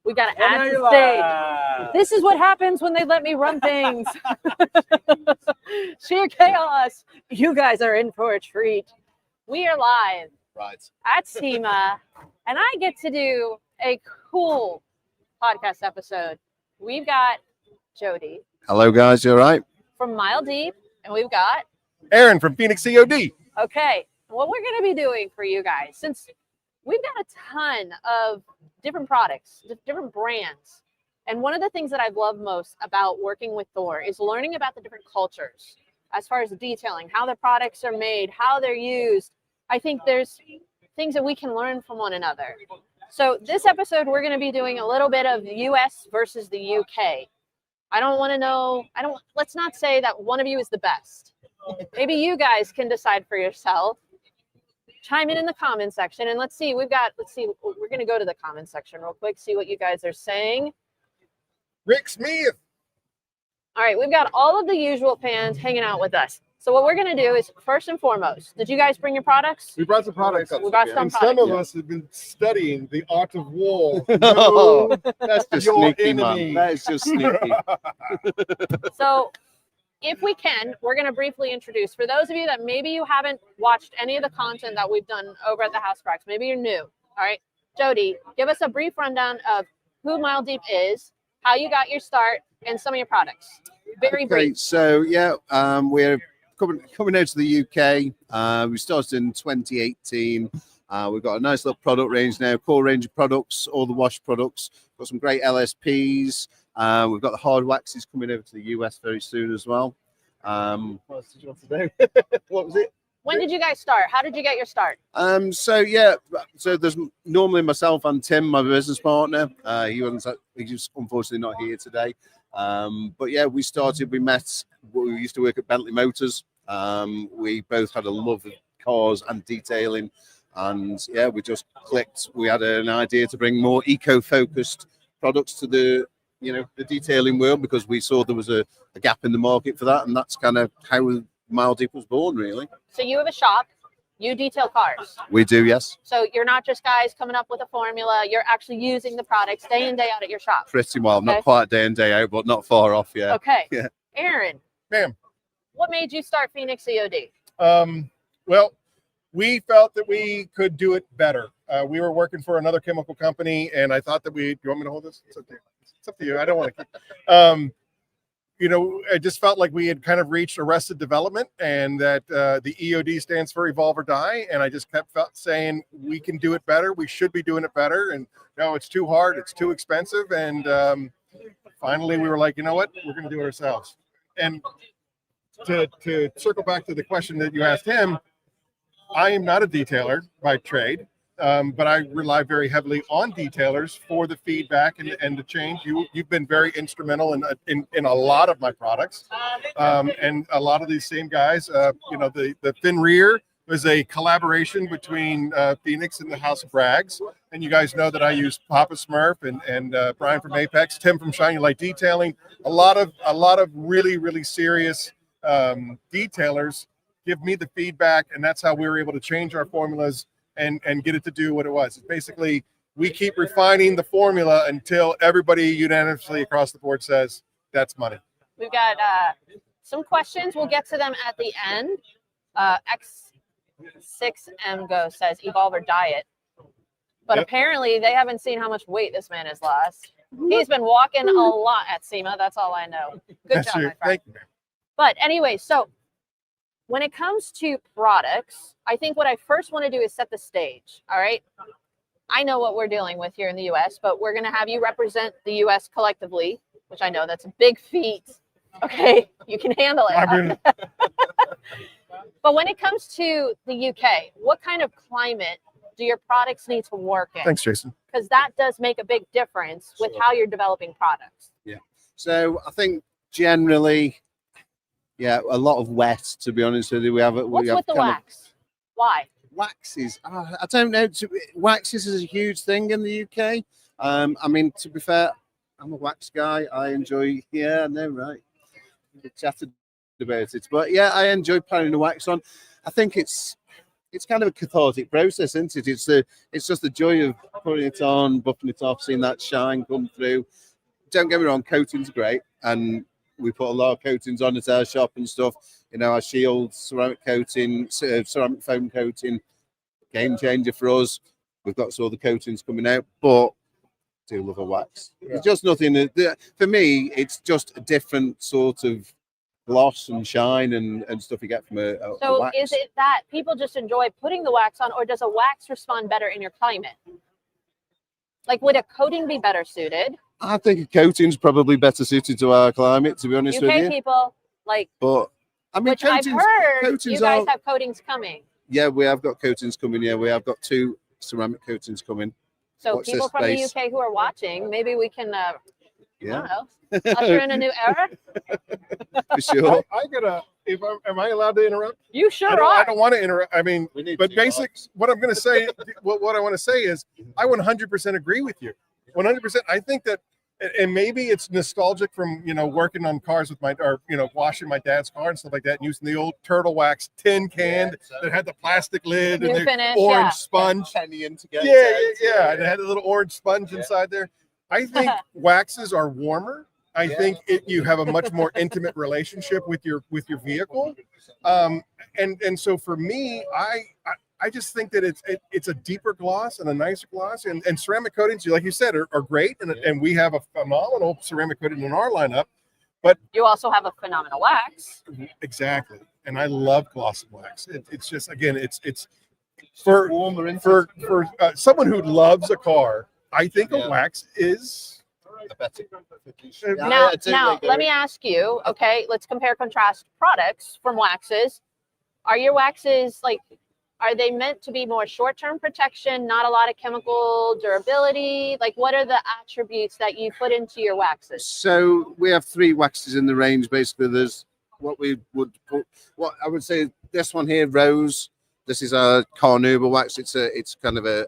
We got to add to stage. This is what happens when they let me run things. Sheer chaos. You guys are in for a treat. We are live at SEMA, and I get to do a cool podcast episode. We've got Jody. Hello, guys. You all right? From Mile Deep, and we've got Aaron from Phoenix COD. Okay, what we're going to be doing for you guys, since we've got a ton of different products, different brands, and one of the things that I've loved most about working with Thor is learning about the different cultures as far as detailing, how their products are made, how they're used. I think there's things that we can learn from one another. So this episode, we're going to be doing a little bit of US versus the UK. Let's not say that one of you is the best. Maybe you guys can decide for yourself. Chime in the comment section, and let's see, we're going to go to the comment section real quick, see what you guys are saying. Rick Smith. All right, we've got all of the usual fans hanging out with us. So what we're going to do is, first and foremost, did you guys bring your products? We brought some products. We brought some and products. some of us have been studying the art of war. No, that's just your sneaky, enemy. man. That is just sneaky. So if we can, we're going to briefly introduce, for those of you that maybe you haven't watched any of the content that we've done over at the House Cracks, maybe you're new. All right, Jody, give us a brief rundown of who Mile Deep is, how you got your start, and some of your products. Very brief. So yeah, we're coming out to the UK. We started in 2018. We've got a nice little product range now, core range of products, all the wash products. Got some great LSPs. We've got the hard waxes coming over to the US very soon as well. What else did you want to do? What was it? When did you guys start? How did you get your start? So there's normally myself and Tim, my business partner. He's just unfortunately not here today. But yeah, we met. We used to work at Bentley Motors. We both had a love of cars and detailing, and yeah, we just clicked. We had an idea to bring more eco-focused products to the detailing world, because we saw there was a gap in the market for that, and that's kind of how Mile Deep was born, really. So you have a shop, you detail cars. We do, yes. So you're not just guys coming up with a formula, you're actually using the products day in, day out at your shop. Pretty well, not quite day in, day out, but not far off, yeah. Okay. Yeah. Aaron. Ma'am. What made you start Phoenix COD? Well, we felt that we could do it better. We were working for another chemical company, and I thought that you want me to hold this? It's okay. It's up to you. I don't want to keep. I just felt like we had kind of reached arrested development, and that the EOD stands for Evolve or Die. And I just kept saying, we can do it better. We should be doing it better. And no, it's too hard. It's too expensive. And finally, we were like, you know what? We're going to do it ourselves. And to circle back to the question that you asked him, I am not a detailer by trade. But I rely very heavily on detailers for the feedback and the change. You've been very instrumental in a lot of my products, and a lot of these same guys. The Thin Rear was a collaboration between Phoenix and the House of Braggs, and you guys know that I use Papa Smurf and Brian from Apex, Tim from Shiny Light Detailing. A lot of really serious detailers give me the feedback, and that's how we were able to change our formulas and get it to do what it was. It's basically, we keep refining the formula until everybody unanimously across the board says that's money. We've got some questions. We'll get to them at the end. X6M Go says Evolve or Diet. But apparently they haven't seen how much weight this man has lost. He's been walking a lot at SEMA. That's all I know. Good job, my friend. Thank you, man. But anyway, so when it comes to products, I think what I first want to do is set the stage. All right. I know what we're dealing with here in the US, but we're going to have you represent the US collectively, which I know that's a big feat. Okay. You can handle it. But when it comes to the UK, what kind of climate do your products need to work in? Thanks, Jason. Because that does make a big difference with how you're developing products. Yeah. So I think generally, yeah, a lot of wet, to be honest with you. What's with the wax? Why? Waxes. I don't know. Waxes is a huge thing in the UK. I mean, to be fair, I'm a wax guy. I enjoy, I know, right? We chatted about it. But yeah, I enjoy putting the wax on. I think it's it's kind of a cathartic process, isn't it? It's just the joy of putting it on, buffing it off, seeing that shine come through. Don't get me wrong, coating's great, and we put a lot of coatings on at our shop and stuff. You know, our shield, ceramic coating, ceramic foam coating, game changer for us. We've got some other coatings coming out, but I do love a wax. It's just nothing. For me, it's just a different sort of gloss and shine and stuff you get from a So wax. is it that people just enjoy putting the wax on, or does a wax respond better in your climate? Like, would a coating be better suited? I think a coating's probably better suited to our climate, to be honest with UK you. people, like, But I mean, which I've heard you guys have coatings coming. Yeah, we have got coatings coming. Yeah, we have got 2 ceramic coatings coming. So Watch people this from space. the UK who are watching, maybe we can, I Yeah, don't know, usher in a new era. for sure. I gotta. Am I allowed to interrupt? You sure I are. don't want to interrupt. I mean, We need but 2 basic. box. What I'm going to say, what I want to say is, I 100% agree with you. 100%. I think that, and maybe it's nostalgic from working on cars with washing my dad's car and stuff like that, and using the old turtle wax tin can that had the plastic lid New and the finish, orange yeah. sponge. Penny in to get Yeah, it yeah, out. yeah. And it had a little orange sponge inside there. I think waxes are warmer. I think you have a much more intimate relationship with your vehicle, and so for me, I just think that it's a deeper gloss and a nicer gloss, and ceramic coatings, like you said, are great, and we have a phenomenal ceramic coating in our lineup. But You also have a phenomenal wax. exactly, and I love gloss wax. It's just, again, it's for Warmer in for someone who loves a car. I think a wax is. Now, let me ask you, okay, let's compare contrast products from waxes. Are your waxes, like, are they meant to be more short-term protection, not a lot of chemical durability? Like, what are the attributes that you put into your waxes? So we have 3 waxes in the range. Basically, there's what I would say, this one here, Rose. This is our carnauba wax. It's kind of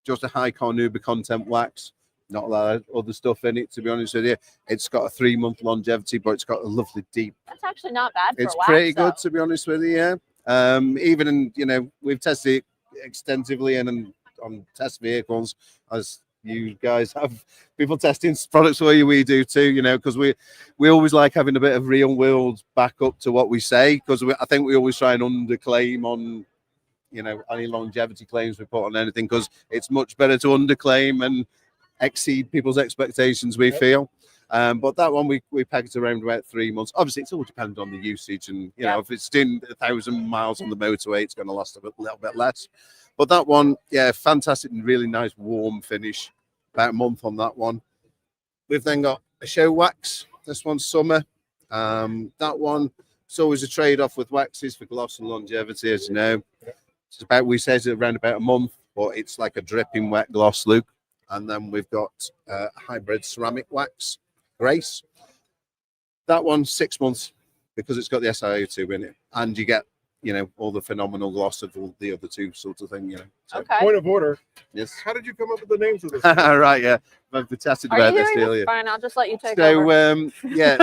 just a high carnauba content wax. Not a lot of other stuff in it, to be honest with you. It's got a 3-month longevity, but it's got a lovely deep. That's actually not bad for It's a wax, pretty good, though. to be honest with you. Yeah. Even in, we've tested it extensively and on test vehicles, as you guys have people testing products for you. We do too, because we always like having a bit of real world backup to what we say, because I think we always try and underclaim on any longevity claims we put on anything, because it's much better to underclaim and exceed people's expectations, we feel. But that one we pegged around about 3 months. Obviously, it's all dependent on the usage, and if it's doing 1,000 miles on the motorway, it's going to last a little bit less. But that one, yeah, fantastic and really nice warm finish. About a month on that one. We've then got a show wax. This one's summer. That one, it's always a trade-off with waxes for gloss and longevity, as you know. It's about, we say it's around about a month, but it's like a dripping wet gloss look. And then we've got hybrid ceramic wax, Grace. That one's 6 months, because it's got the SiO2 in it, and you get all the phenomenal gloss of all the other 2 sorts of thing. So, Okay. Point of order. yes. How did you come up with the names of this? Right, yeah. I've been chatting Are about you this doing this? earlier. Fine, I'll just let you take over. So yeah,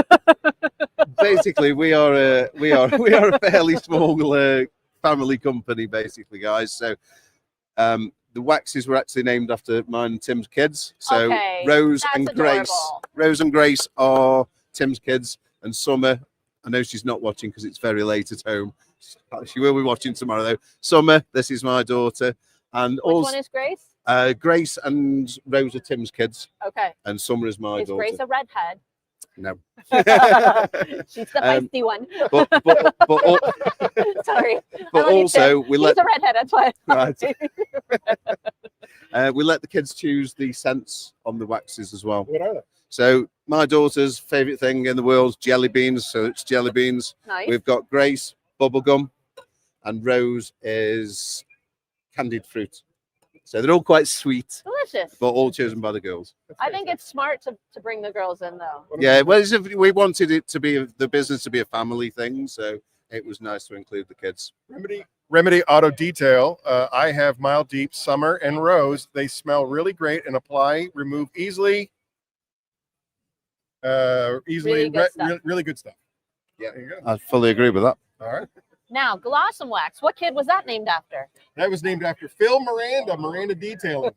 basically we are a fairly small family company, basically, guys. So the waxes were actually named after mine and Tim's kids. So Okay, Rose that's and adorable. Rose and Grace are Tim's kids, and Summer, I know she's not watching because it's very late at home. She will be watching tomorrow though. Summer, this is my daughter, and Which also one is Grace? Grace and Rose are Tim's kids, Okay. and Summer is my Is daughter. Grace a redhead? No. She's the feisty one. but Sorry. but also we He's let a redhead, that's why. right. We let the kids choose the scents on the waxes as well. What are they? So my daughter's favorite thing in the world is jelly beans, so it's jelly beans. Nice. We've got Grace bubblegum, and Rose is candied fruit. So they're all quite sweet, Delicious. but all chosen by the girls. I think it's smart to bring the girls in, though. Yeah, well, we wanted it to be the business to be a family thing, so it was nice to include the kids. Remedy Auto Detail. I have Mild Deep, Summer, and Rose. They smell really great and remove easily. Really good stuff. Really good stuff. Yeah, I fully agree with that. All right. Now, Glossom Wax. What kid was that named after? That was named after Phil Miranda Detailing.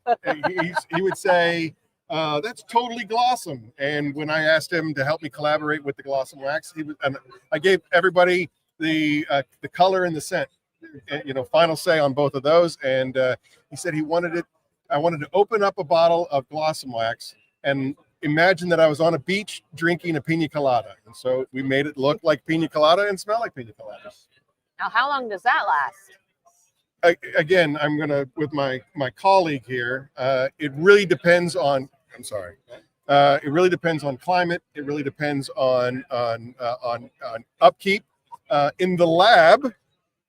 He would say, that's totally Glossom. And when I asked him to help me collaborate with the Glossom Wax, and I gave everybody the color and the scent, final say on both of those. And he said I wanted to open up a bottle of Glossom Wax and imagine that I was on a beach drinking a pina colada. And so we made it look like pina colada and smell like pina colada. Now, how long does that last? Again, I'm gonna with my colleague here. It really depends on. I'm sorry. It really depends on climate. It really depends on upkeep. In the lab,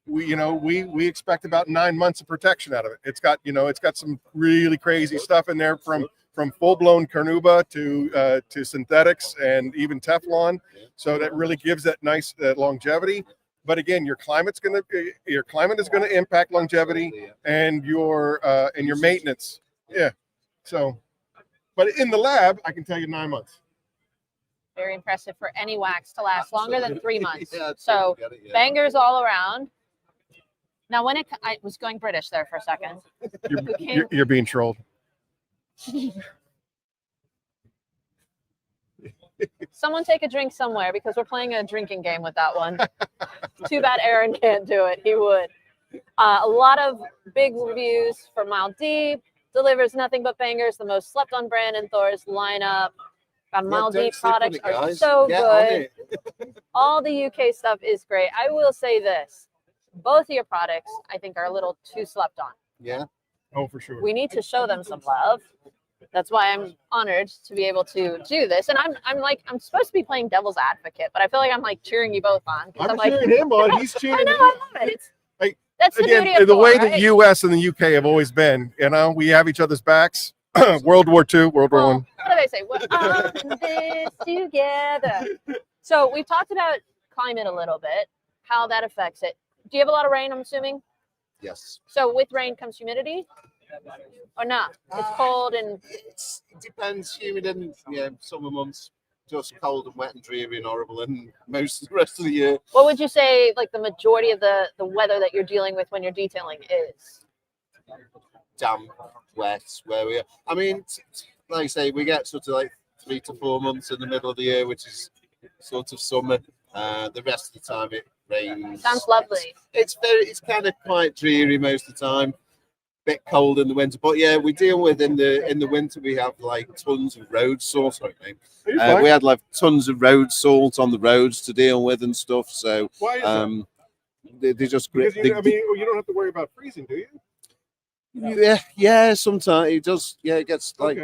we expect about 9 months of protection out of it. It's got some really crazy stuff in there from full blown carnauba to synthetics and even Teflon. So that really gives that nice longevity. But again, your climate is going to impact longevity and your maintenance. Yeah. So, but in the lab, I can tell you 9 months. Very impressive for any wax to last longer than 3 months. Yeah, so yeah. bangers all around. Now, I was going British there for a second. You're being trolled. Someone take a drink somewhere because we're playing a drinking game with that one. Too bad Aaron can't do it. He would. A lot of big reviews for Maldeep. Delivers nothing but bangers. The most slept on brand in Thor's lineup. Maldeep products are so good. All the UK stuff is great. I will say this. Both of your products, I think, are a little too slept on. Yeah. Oh, for sure. We need to show them some love. That's why I'm honored to be able to do this. And I'm supposed to be playing devil's advocate, but I feel like I'm like cheering you both on. I'm cheering him on. He's cheering. I know, I love it. That's the beauty of the way right? the U.S. and the UK have always been. We have each other's backs. World War II, World War I. What do they say? We're on this together. So we've talked about climate a little bit, how that affects it. Do you have a lot of rain, I'm assuming? Yes. So with rain comes humidity? Or not? It's cold and... It depends. Humid in summer months, just cold and wet and dreary and horrible, and most of the rest of the year. What would you say, like, the majority of the weather that you're dealing with when you're detailing is? Damp, wet, where we are. I mean, like I say, we get sort of like 3 to 4 months in the middle of the year, which is sort of summer. The rest of the time it rains. Sounds lovely. It's kind of quite dreary most of the time. Bit cold in the winter, but yeah, we deal with in the winter. We have like tons of road salt. We had like tons of road salt on the roads to deal with and stuff. So why is that? They just because you don't have to worry about freezing, do you? Yeah. Sometimes it does. Yeah, it gets like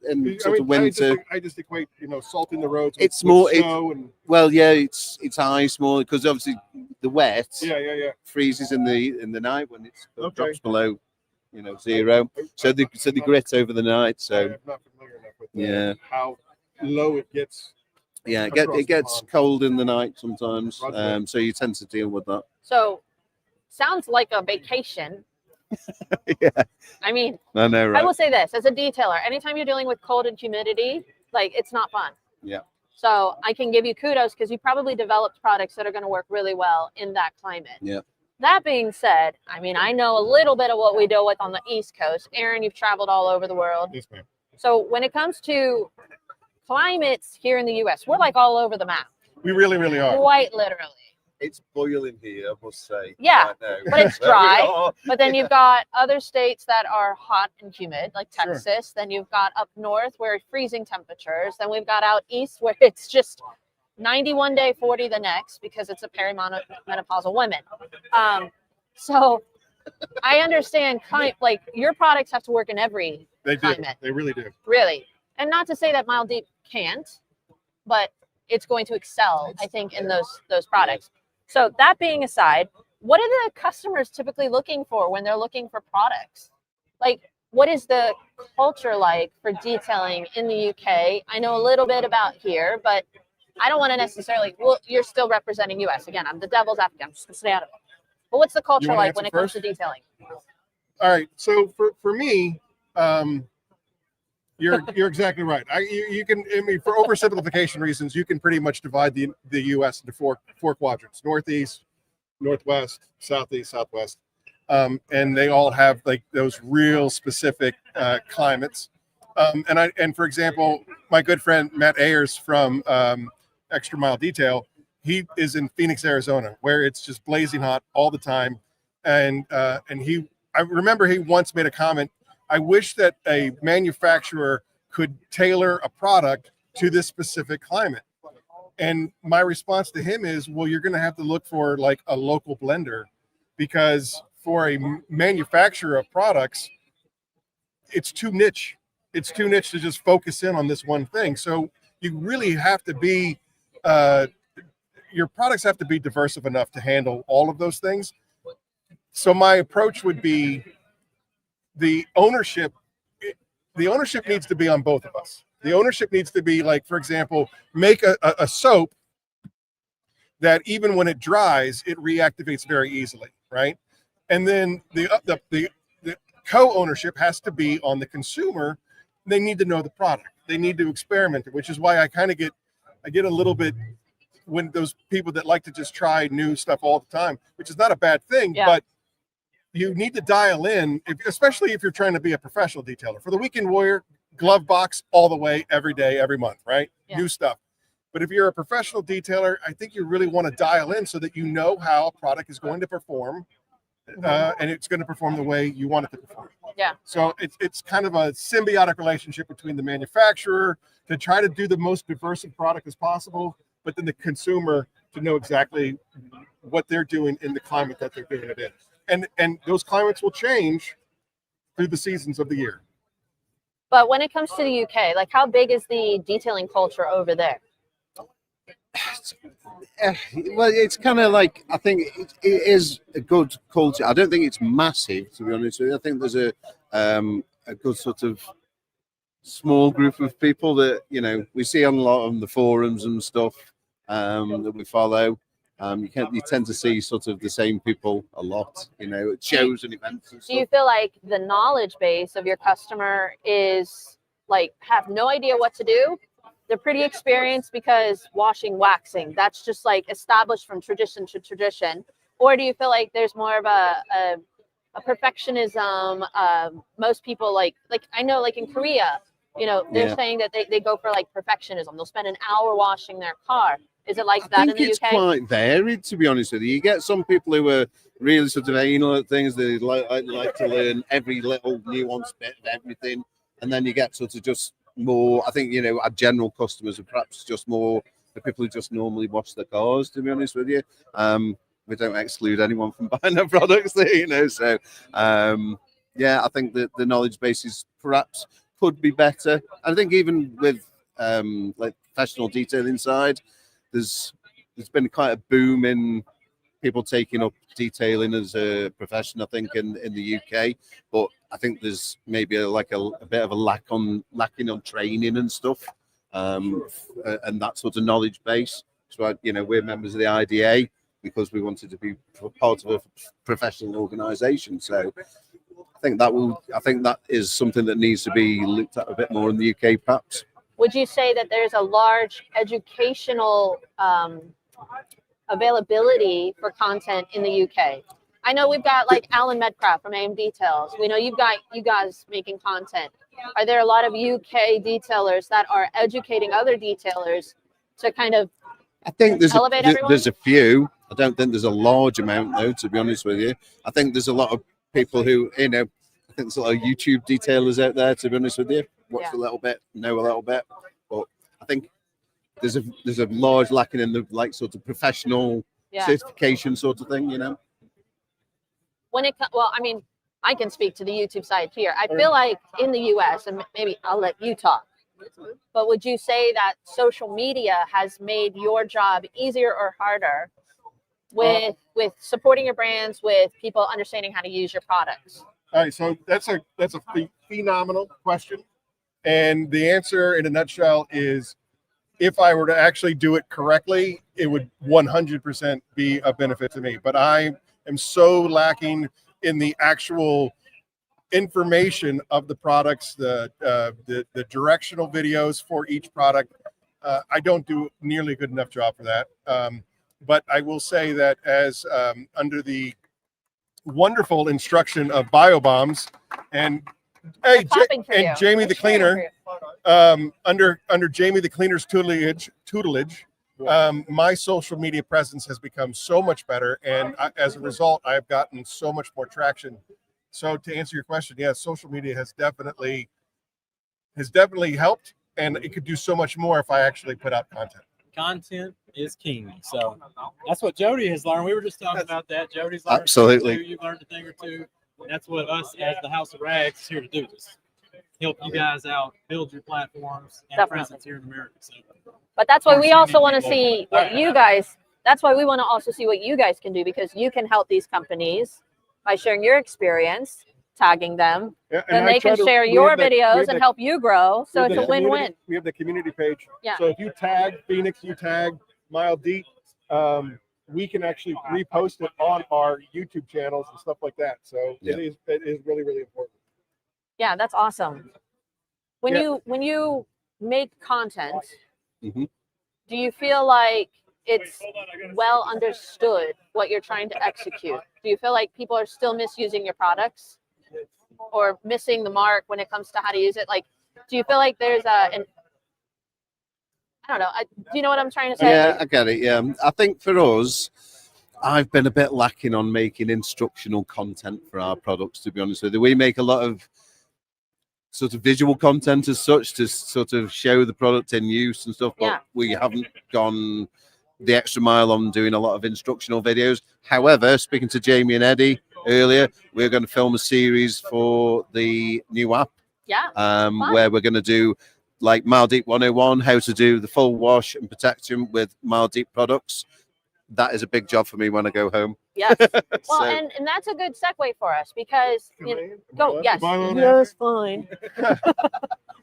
in sort of winter. I just equate salting the roads. It's more. It's ice more because obviously the wet. Yeah. Freezes in the night when it drops below. 0. So they grit over the night. So I'm not familiar enough with how low it gets. Yeah, it gets cold in the night sometimes. So you tend to deal with that. So sounds like a vacation. Yeah. I mean, I know, right? I will say this as a detailer, anytime you're dealing with cold and humidity, like it's not fun. Yeah. So I can give you kudos because you probably developed products that are going to work really well in that climate. Yeah. That being said, I mean, I know a little bit of what we deal with on the East Coast. Aaron, you've traveled all over the world. Yes, ma'am. So when it comes to climates here in the U.S., we're like all over the map. We really, really are. Quite literally. It's boiling here, I must say. Yeah, but it's dry. But then you've got other states that are hot and humid, like Texas. Sure. Then you've got up north where it's freezing temperatures. Then we've got out east where it's just 91 day, 40 the next because it's a perimenopausal women. So I understand like your products have to work in every climate. They really do. Really. And not to say that Maldeep can't, but it's going to excel, I think, in those products. So that being aside, what are the customers typically looking for when they're looking for products? Like, what is the culture like for detailing in the UK? I know a little bit about here, but I don't want to necessarily, you're still representing US. Again, I'm the devil's advocate. I'm just going to stay out of it. But what's the culture like when it comes to detailing? All right. So for me, you're exactly right. You can, for oversimplification reasons, you can pretty much divide the US into four quadrants: Northeast, Northwest, Southeast, Southwest. And they all have like those real specific climates. And for example, my good friend Matt Ayers from Extra Mile Detail, he is in Phoenix, Arizona, where it's just blazing hot all the time. And I remember he once made a comment. I wish that a manufacturer could tailor a product to this specific climate. And my response to him is, well, you're going to have to look for like a local blender, because for a manufacturer of products, it's too niche. It's too niche to just focus in on this one thing. So you really have to be, your products have to be diverse enough to handle all of those things. So my approach would be the ownership needs to be on both of us. The ownership needs to be like, for example, make a soap that even when it dries, it reactivates very easily, right? And then the co-ownership has to be on the consumer. They need to know the product. They need to experiment, which is why I get a little bit when those people that like to just try new stuff all the time, which is not a bad thing, but you need to dial in, especially if you're trying to be a professional detailer. For the weekend warrior, glove box all the way, every day, every month, right? Yeah. New stuff. But if you're a professional detailer, I think you really want to dial in so that you know how a product is going to perform, and it's going to perform the way you want it to perform. Yeah. So it's kind of a symbiotic relationship between the manufacturer to try to do the most diverse product as possible, but then the consumer to know exactly what they're doing in the climate that they're doing it in. And those climates will change through the seasons of the year. But when it comes to the UK, like how big is the detailing culture over there? Well, it's kind of like, I think it is a good culture. I don't think it's massive, to be honest with you. I think there's a good sort of small group of people that, you know, we see on a lot on the forums and stuff that we follow. You tend to see sort of the same people a lot, you know, at shows and events and stuff. Do you feel like the knowledge base of your customer is like have no idea what to do? They're pretty experienced because washing, waxing, that's just like established from tradition to tradition. Or do you feel like there's more of a perfectionism? Most people like I know like in Korea, you know, they're saying that they go for like perfectionism. They'll spend an hour washing their car. Is it like that in the UK? I think it's quite varied, to be honest with you. You get some people who are really sort of anal at things. They like to learn every little nuance bit of everything. And then you get sort of just more, I think, you know, our general customers are perhaps just more the people who just normally wash their cars, to be honest with you. We don't exclude anyone from buying our products there, you know. So, yeah, I think that the knowledge bases perhaps could be better. I think even with like professional detailing side, there's been quite a boom in people taking up detailing as a profession, I think, in the UK. But I think there's maybe a bit of a lacking on training and stuff, and that sort of knowledge base. So, you know, we're members of the IDA because we wanted to be part of a professional organisation. So I think that is something that needs to be looked at a bit more in the UK, perhaps. Would you say that there's a large educational availability for content in the UK? I know we've got like Alan Medcraft from AM Details. We know you've got you guys making content. Are there a lot of UK detailers that are educating other detailers to kind of elevate everyone? There's a few. I don't think there's a large amount, though, to be honest with you. I think there's a lot of people who, you know, I think there's a lot of YouTube detailers out there, to be honest with you. Watch a little bit, know a little bit. But I think there's a large lacking in the like sort of professional certification sort of thing, you know. Well, I mean, I can speak to the YouTube side here. I feel like in the US, and maybe I'll let you talk, but would you say that social media has made your job easier or harder with supporting your brands, with people understanding how to use your products? All right, so that's a phenomenal question. And the answer in a nutshell is, if I were to actually do it correctly, it would 100% be a benefit to me. But I am so lacking in the actual information of the products, the directional videos for each product. I don't do nearly a good enough job for that. But I will say that as under the wonderful instruction of BioBombs and They're clapping for you. Jamie They're the cheering cleaner, for you. under Jamie the cleaner's tutelage, my social media presence has become so much better, and as a result, I've gotten so much more traction. So to answer your question, yeah, social media has definitely helped, and it could do so much more if I actually put out content. Content is king. So that's what Jody has learned. We were just talking about that. Jody's learned Absolutely. A thing or two. You've learned a thing or two. And that's what us as the House of Rags is here to do. Just help you guys out, build your platforms and Definitely. presence here in America. So, But that's why we also want to see what you guys, that's why we want to also see what you guys can do, because you can help these companies by sharing your experience, tagging them, Yeah, then I they try can to- share we your have that- we videos have and that- help you grow. So we it's have a the community- win-win. We have the community page. Yeah. So if you tag Phoenix, you tag Mile Deep, we can actually repost it on our YouTube channels and stuff like that. So Yeah. it is really, really important. Yeah, that's awesome. When Yeah. when you make content, Mhm. do you feel like it's well understood what you're trying to execute? Do you feel like people are still misusing your products or missing the mark when it comes to how to use it? Like, do you feel like there's I don't know. Do you know what I'm trying to say? Yeah, I get it. Yeah, I think for us, I've been a bit lacking on making instructional content for our products. To be honest with you, we make a lot of sort of visual content as such to sort of show the product in use and stuff, but Yeah. we haven't gone the extra mile on doing a lot of instructional videos. However, speaking to Jamie and Eddie earlier, we're going to film a series for the new app. Yeah. Where we're going to do like Mile Deep 101, how to do the full wash and protection with Mile Deep products. That is a big job for me when I go home. Yes. Well, So- and that's a good segue for us because go. Yes. Am I on Yes, fine.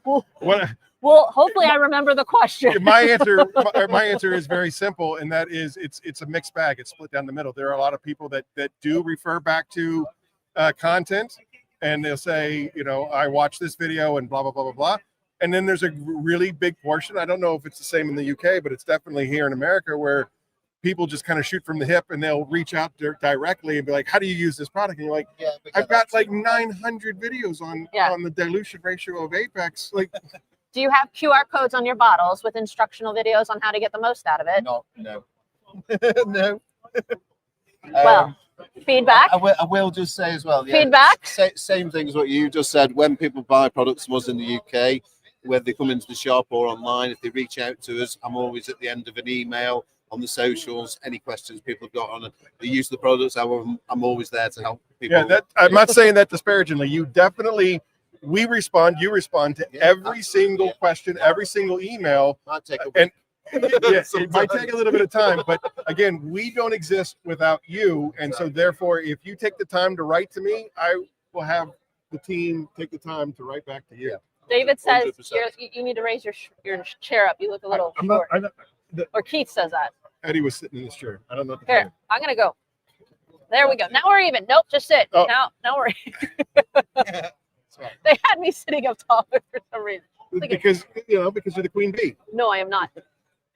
What, Well, hopefully I remember the question. my answer is very simple, and that is it's a mixed bag. It's split down the middle. There are a lot of people that do refer back to content, and they'll say, I watched this video and blah blah blah blah blah. And then there's a really big portion. I don't know if it's the same in the UK, but it's definitely here in America where people just kind of shoot from the hip, and they'll reach out directly and be like, "How do you use this product?" And you're like, Yeah, "I've got like 900 videos on the dilution ratio of Apex." Like, Do you have QR codes on your bottles with instructional videos on how to get the most out of it? no. No. Well, feedback. I will just say as well. Yeah, Feedback? Same thing as what you just said. When people buy products from us in the UK, whether they come into the shop or online, if they reach out to us, I'm always at the end of an email on the socials. Any questions people have got on the use of the products, I'm always there to help people. yeah, I'm not saying that disparagingly. You definitely, you respond to every single question, every single email. Might take a And yeah, it might take a little bit of time, but again, we don't exist without you. And so therefore, if you take the time to write to me, I will have the team take the time to write back to you. Yeah. David says 100%. you need to raise your chair up. You look a little I'm not, short. Or Keith says that. Eddie was sitting in this chair. I don't know. Here, I'm gonna go. There we go. Now we're even. Nope, just sit. Oh. Now we're. They had me sitting up taller for some reason. Because you're the queen bee. No, I am not.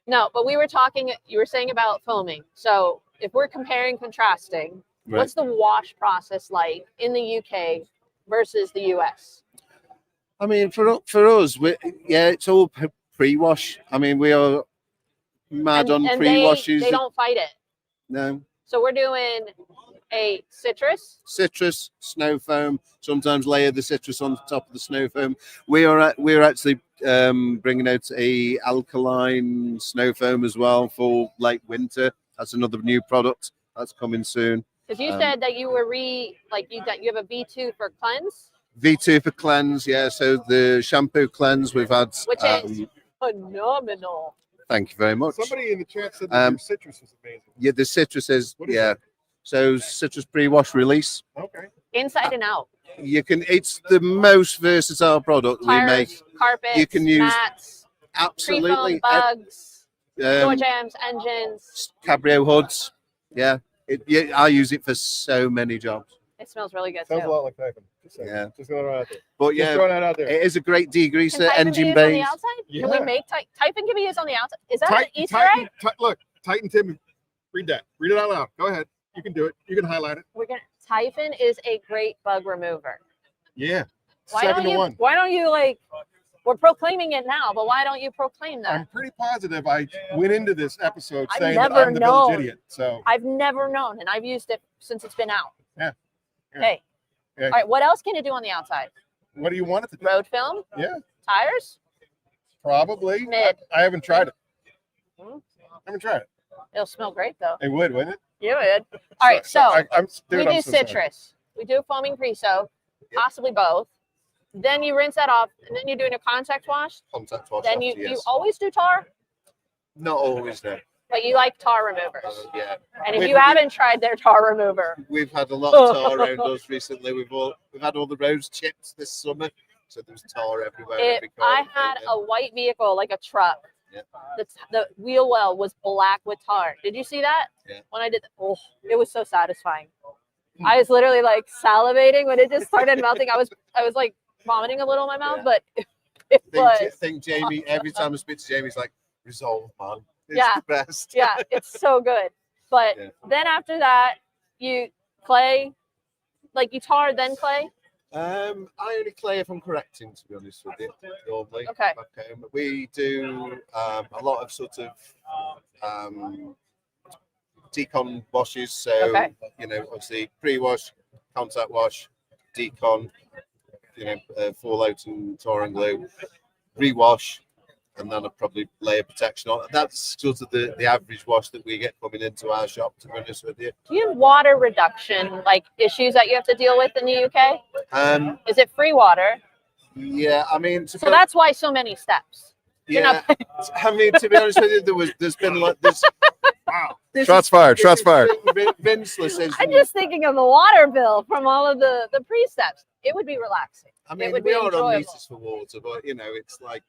No, but we were talking. You were saying about foaming. So if we're comparing, contrasting, what's the wash process like in the UK versus the US? I mean, for us, it's all pre-wash. I mean, we are mad on and pre-washes. They don't fight it. No. So we're doing a citrus. Citrus, snow foam. Sometimes layer the citrus on top of the snow foam. We're actually bringing out a alkaline snow foam as well for late winter. That's another new product that's coming soon. Because you said that you were you have a V2 for cleanse, V2 for cleanse, yeah. So the shampoo cleanse we've had, which is phenomenal. thank you very much. Somebody in the chat said that your citrus is amazing. Yeah, the citrus is What is yeah. it? So citrus pre-wash release. Okay. Inside and out. You can. It's the most versatile product we make. Tires, carpets, You can use mats, Absolutely. pre-foam bugs, door Um, jams, engines. cabrio hoods. Yeah. I use it for so many jobs. It smells really good Sounds a too. lot like typing. Just saying. Yeah. Just throwing it out there. But Just yeah, throwing that out there. it is a great Can degreaser, Titan be engine used on the bays. outside? Yeah. Can we make Titan can be used on the outside? Is that an Easter Titan, egg? look, Titan Tim Read that. Read it out loud. Go ahead. You can do it. You can highlight it. Typhon is a great bug remover. Yeah. Why 7 don't to 1. Why don't you like? We're proclaiming it now, but why don't you proclaim that? I'm pretty positive I went into this episode I've saying that never I'm the village known. idiot. So I've never known, and I've used it since it's been out. Yeah. Hey. Yeah. All right. What else can it do on the outside? What do you want it to do? Road film? Yeah. Tires? Probably. Mid. I haven't tried it. Hmm? I haven't tried it. It'll smell great though. It would, wouldn't it? You would. All right. So we do so sorry. citrus. We do foaming pre-soak, possibly both. Then you rinse that off, and then you're doing a contact wash. Contact wash. Then after, you yes. always do tar, Not always, no. but you like tar removers. Yeah. And if you haven't tried their tar remover, We've had a lot of tar around us recently. We've had all the roads chipped this summer, so there's tar everywhere. I had a white vehicle, like a truck. Yeah. The wheel well was black with tar. Did you see that? Yeah. When I did, it was so satisfying. I was literally like salivating when it just started melting. I was like vomiting a little in my mouth, but it was. I think Jamie, every time I speak to Jamie, he's like, resolve, man. It's Yeah. the best. Yeah, it's so good. But then after that, you clay, like you tar, then clay. I only clay if I'm correcting, to be honest with you, normally. Okay. We do a lot of sort of decon washes. So, obviously pre-wash, contact wash, decon, fallout and tar and glue, re-wash, and then I'll probably layer protection on. That's sort of the average wash that we get coming into our shop, to be honest with you. Do you have water reduction, like issues that you have to deal with in the UK? Is it free water? Yeah, I mean... So that's why so many steps. Yeah, I mean, to be honest with you, there's been like this... Wow. Shots fired. Vinceless is... I'm just thinking of the water bill from all of the pre-steps. It would be relaxing. I mean, it would we be are enjoyable. on meters for water, but, it's like...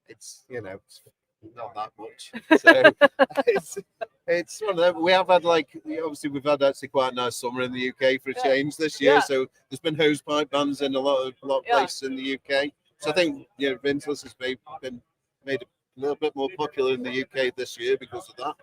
It's not that much. So it's one of them. We have had obviously we've had actually quite a nice summer in the UK for a change this year. Yeah. So there's been hose pipe bans in a lot of places in the UK. So I think Vinceless has made a little bit more popular in the UK this year because of that.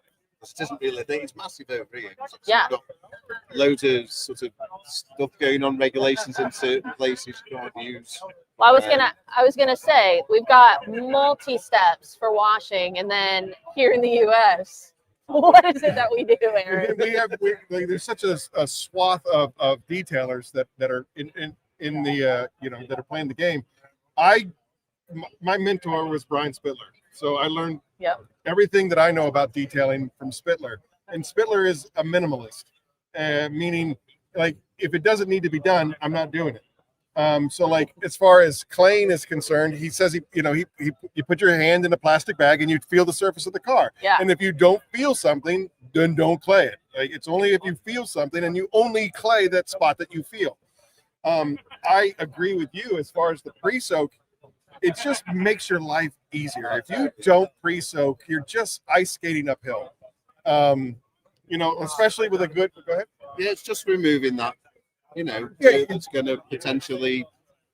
It isn't really a thing. It's massive over here. Yeah. We've got loads of sort of stuff going on, regulations in certain places you can't use. Well, I was gonna say we've got multi steps for washing, and then here in the US, what is it that we do, Aaron? There's such a swath of detailers that are in the that are playing the game. My mentor was Brian Spittler, so I learned everything that I know about detailing from Spittler. And Spittler is a minimalist, meaning like if it doesn't need to be done, I'm not doing it. So like as far as claying is concerned, he says you put your hand in a plastic bag and you feel the surface of the car. Yeah. And if you don't feel something, then don't clay it. Like, it's only if you feel something, and you only clay that spot that you feel. I agree with you as far as the pre-soak. It just makes your life easier. If you don't pre-soak, you're just ice skating uphill. Especially with a good. Go ahead. Yeah, it's just removing that. It's going to potentially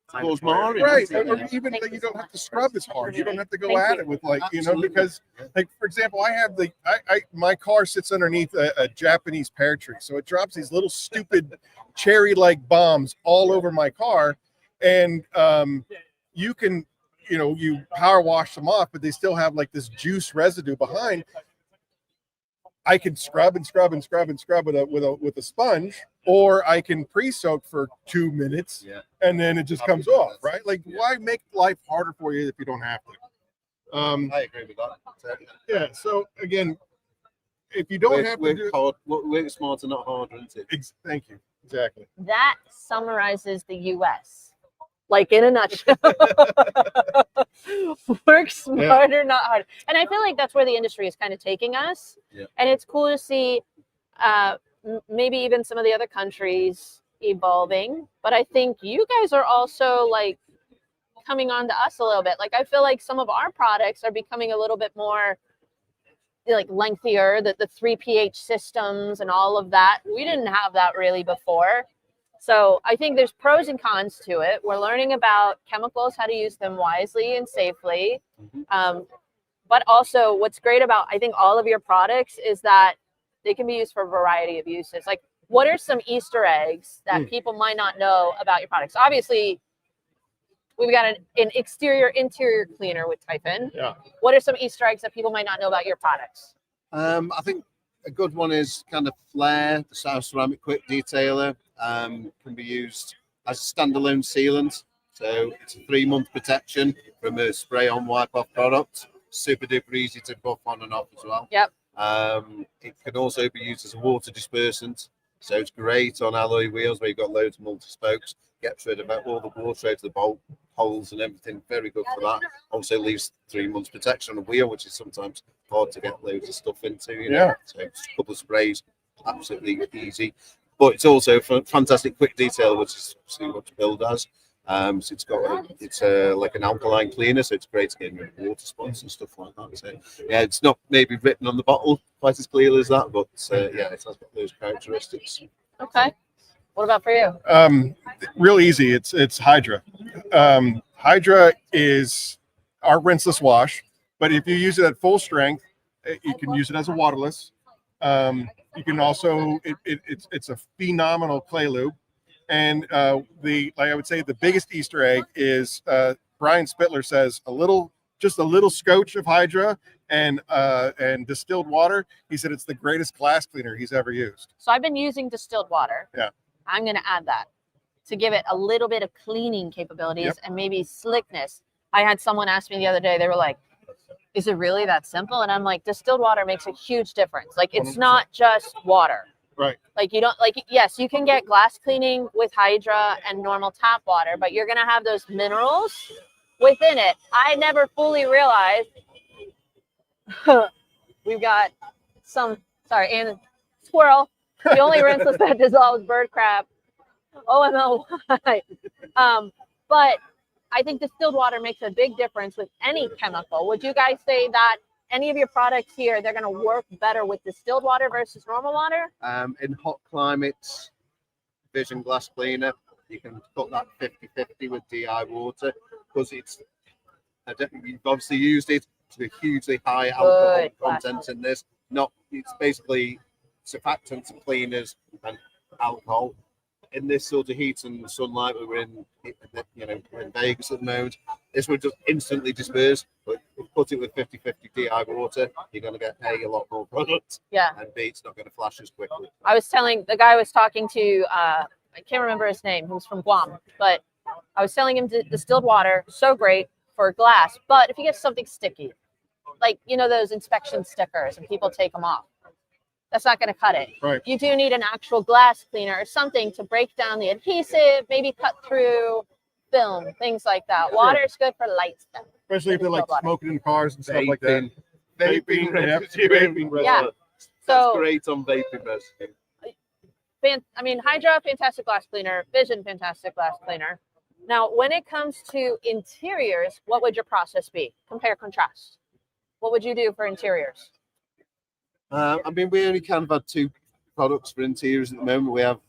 cause more. Right. Or even you don't have to scrub as hard. You don't have to go at it with because for example, I have my car sits underneath a Japanese pear tree. So it drops these little stupid cherry-like bombs all over my car. And you can, you power wash them off, but they still have like this juice residue behind. I can scrub with a sponge, or I can pre-soak for 2 minutes, and then it just comes off, right? Like, why make life harder for you if you don't have to? I agree with that. Yeah. So again, if you don't have to work smarter, not harder, isn't it? Thank you. Exactly. That summarizes the US. Like in a nutshell. Work smarter, not harder. And I feel like that's where the industry is kind of taking us. Yeah. And it's cool to see maybe even some of the other countries evolving. But I think you guys are also like coming on to us a little bit. Like I feel like some of our products are becoming a little bit more like lengthier, the 3 pH systems and all of that. We didn't have that really before. So I think there's pros and cons to it. We're learning about chemicals, how to use them wisely and safely. But also what's great about, I think, all of your products is that they can be used for a variety of uses. Like, what are some Easter eggs that people might not know about your products? Obviously, we've got an exterior interior cleaner with Typhon. Yeah. What are some Easter eggs that people might not know about your products? I think a good one is kind of Flare, the South Ceramic Quick Detailer. Can be used as a standalone sealant. So it's a 3-month protection from a spray-on wipe-off product. Super duper easy to buff on and off as well. Yep. It can also be used as a water dispersant. So it's great on alloy wheels where you've got loads of multi-spokes. Gets rid of all the water out of the bolt holes and everything. Very good for that. Also leaves 3 months protection on a wheel, which is sometimes hard to get loads of stuff into. You know? So it's a couple of sprays, absolutely easy. But it's also a fantastic quick detail, which is what Bill does. So it's like an alkaline cleaner, so it's great to get rid of water spots and stuff like that. So yeah, it's not maybe written on the bottle quite as clearly as that, but yeah, it has got those characteristics. Okay. What about for you? Real easy. It's Hydra. Hydra is our rinseless wash, but if you use it at full strength, you can use it as a waterless. You can also it's a phenomenal clay lube. And like I would say, the biggest Easter egg is Brian Spittler says just a little scotch of Hydra and distilled water. He said it's the greatest glass cleaner he's ever used. So I've been using distilled water. Yeah. I'm going to add that to give it a little bit of cleaning capabilities and maybe slickness. I had someone ask me the other day, they were like, is it really that simple? And I'm like, distilled water makes a huge difference. Like, it's 100%. Not just water. Right. Like, you don't like, yes, you can get glass cleaning with Hydra and normal tap water, but you're going to have those minerals within it. I never fully realized we've got and squirrel, the only rinseless that dissolves bird crap. OMLY. But I think distilled water makes a big difference with any chemical. Would you guys say that any of your products here, they're going to work better with distilled water versus normal water? In hot climates, Vision Glass Cleaner, you can put that 50-50 with DI water because you've obviously used it to a hugely high alcohol content in this. It's basically surfactants and cleaners and alcohol. In this sort of heat and sunlight, we're in Vegas at the moment, this would just instantly disperse. But if you put it with 50-50 DI water, you're going to get A lot more product, and B, it's not going to flash as quickly. I was telling the guy I was talking to, I can't remember his name, who's from Guam, but I was telling him distilled water, so great for glass, but if you get something sticky, like, those inspection stickers and people take them off, that's not going to cut it. Right. You do need an actual glass cleaner or something to break down the adhesive, maybe cut through film, things like that. Water is good for light stuff. Especially if they're like smoking in cars and stuff like that. Vaping. Yeah. That's great on vaping residue. Hydra, fantastic glass cleaner. Vision, fantastic glass cleaner. Now, when it comes to interiors, what would your process be? Compare, contrast. What would you do for interiors? We only kind of had 2 products for interiors at the moment. We have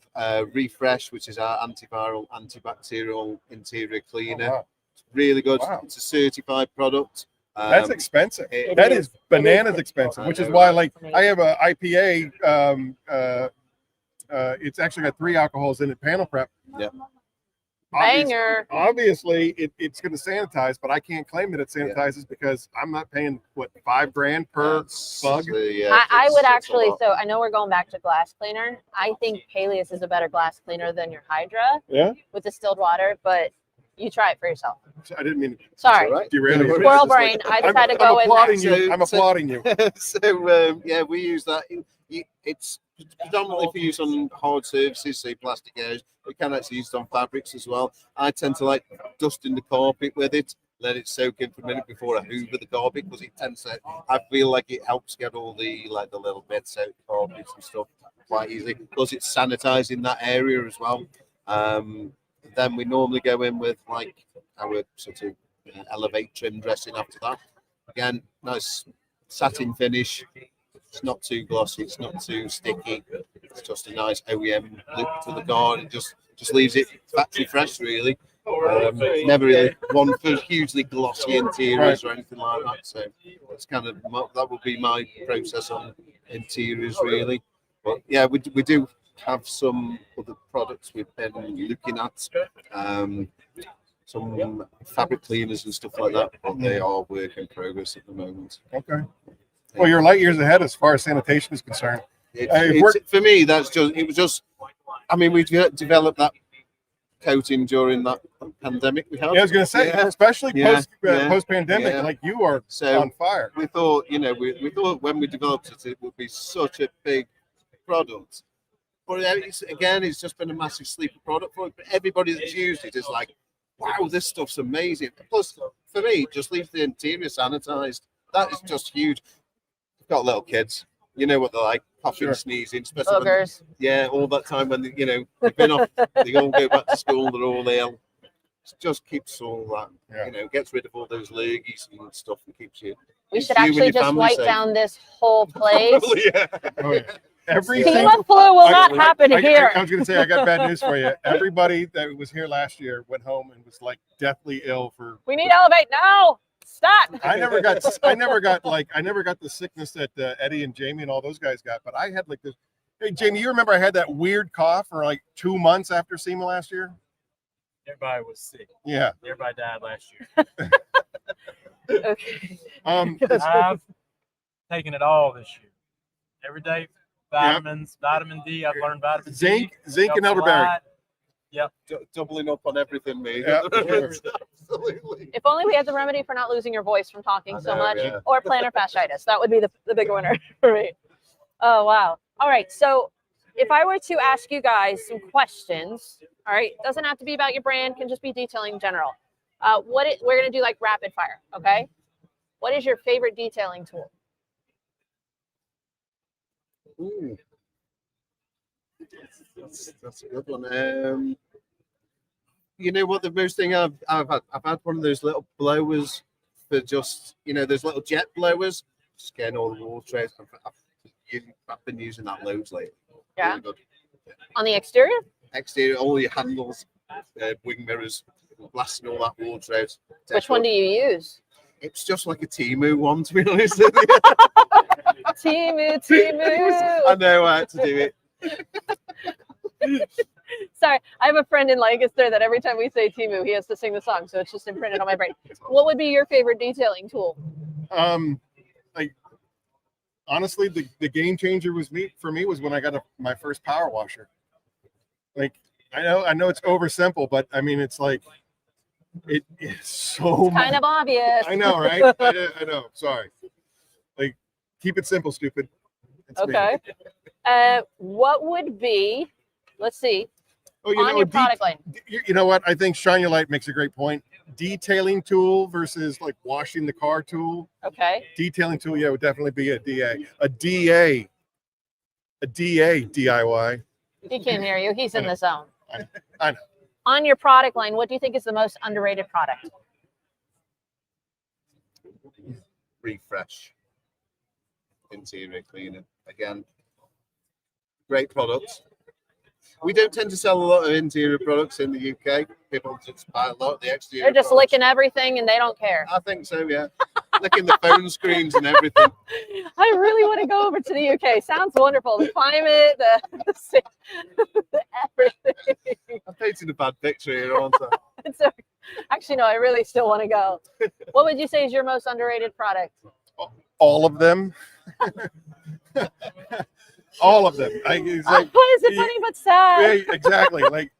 Refresh, which is our antiviral, antibacterial interior cleaner. Oh, wow. It's really good. Wow. It's a certified product. That's expensive. That is bananas expensive, which is why, I have a IPA. It's actually got 3 alcohols in it. Panel prep. Yeah. Banger. Obviously, it's going to sanitize, but I can't claim that it sanitizes because I'm not paying $5,000 per bug. I would actually. So I know we're going back to glass cleaner. I think Peleus is a better glass cleaner than your Hydra. Yeah. With distilled water, but you try it for yourself. I didn't mean to. Sorry. Right. Squirrel brain. I decided to go in there. I'm applauding you. So we use that. It's predominantly for use on hard surfaces, say plastic areas. We can actually use it on fabrics as well. I tend to like dusting the carpet with it, let it soak in for a minute before I hoover the carpet because it tends to. I feel like it helps get all the little bits out of carpets and stuff quite easily. Plus, it's sanitizing that area as well. Then we normally go in with our sort of elevate trim dressing after that. Again, nice satin finish. It's not too glossy. It's not too sticky. It's just a nice OEM look to the car. It just leaves it factory fresh, really. Never really one for hugely glossy interiors or anything like that. So it's kind of that would be my process on interiors really. But yeah, we do have some other products we've been looking at. Some fabric cleaners and stuff like that, but they are work in progress at the moment. Okay. Well, you're light years ahead as far as sanitation is concerned. For me, it was just. I mean, we developed that coating during that pandemic we had. Yeah, I was going to say, especially post pandemic, yeah. like you are on fire. We thought, we thought when we developed it would be such a big product. But it's just been a massive sleeper product for it. But everybody that's used it is like, wow, this stuff's amazing. Plus, for me, just leave the interior sanitized. That is just huge. I've got little kids. You know what they're like, coughing, sneezing, especially all that time when they've been off, they all go back to school, they're all ill. It just keeps all that, gets rid of all those lurgies and stuff and keeps you. We should actually just wipe down this whole place. SEMA flu will not happen here. I was going to say, I got bad news for you. Everybody that was here last year went home and was like deathly ill for. We need Elevate now. Stop. I never got the sickness that Eddie and Jamie and all those guys got, but I had like this. Hey, Jamie, you remember I had that weird cough for like 2 months after SEMA last year? Everybody was sick. Yeah. Everybody died last year. Okay. I've taken it all this year. Every day, vitamins, vitamin D. I've learned vitamin zinc D, and elderberry. Yep. Doubling up on everything, mate. Yeah, Absolutely. If only we had the remedy for not losing your voice from talking so much, or plantar fasciitis. That would be the big winner for me. Oh, wow. All right. So if I were to ask you guys some questions, all right, doesn't have to be about your brand, can just be detailing in general. We're going to do like rapid fire, okay? What is your favorite detailing tool? Ooh. That's a good one. You know what? The most thing I've had one of those little blowers for just those little jet blowers, just getting all the water trays. I've been using that loads lately. Yeah. Really good. On the exterior? Exterior, all your handles, wing mirrors, blasting all that water out. Which one do you use? It's just like a Temu one, to be honest with you. Temu. I know I had to do it. Sorry, I have a friend in Lancaster that every time we say Temu, he has to sing the song, so it's just imprinted on my brain. What would be your favorite detailing tool? Like honestly, the game changer for me was when I got my first power washer. Like I know it's oversimple, but I mean it's like it is so kind of obvious. I know, right? I know. Sorry. Like keep it simple, stupid. It's okay. What would be? Let's see. On your product line. You know what? I think Shine Your Light makes a great point. Detailing tool versus like washing the car tool. Okay. Detailing tool, would definitely be a DA. A DA DIY. He can't hear you. He's in the zone. I know. On your product line, what do you think is the most underrated product? Refresh. Interior cleaner. Again, great products. We don't tend to sell a lot of interior products in the UK. People just buy a lot of the exterior. They're just products. licking everything and they don't care. I think so, yeah. Licking the phone screens and everything. I really want to go over to the UK. Sounds wonderful. The climate, everything. I'm painting a bad picture here, aren't I? Actually, no, I really still want to go. What would you say is your most underrated product? All of them. All of them. Why is it funny but sad? Yeah, exactly. Like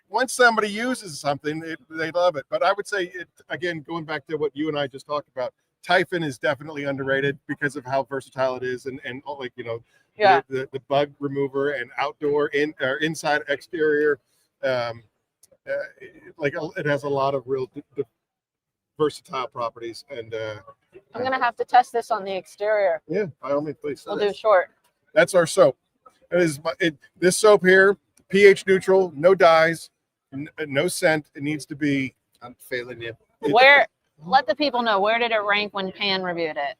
once somebody uses something, they love it. But I would say again, going back to what you and I just talked about, Typhon is definitely underrated because of how versatile it is, and like the bug remover and outdoor inside exterior, like it has a lot of real versatile properties. And I'm gonna have to test this on the exterior. Yeah, by all means, please. We'll do short. That's our soap. This soap here, pH neutral, no dyes, no scent. It needs to be. I'm failing you. Let the people know, where did it rank when Pan reviewed it?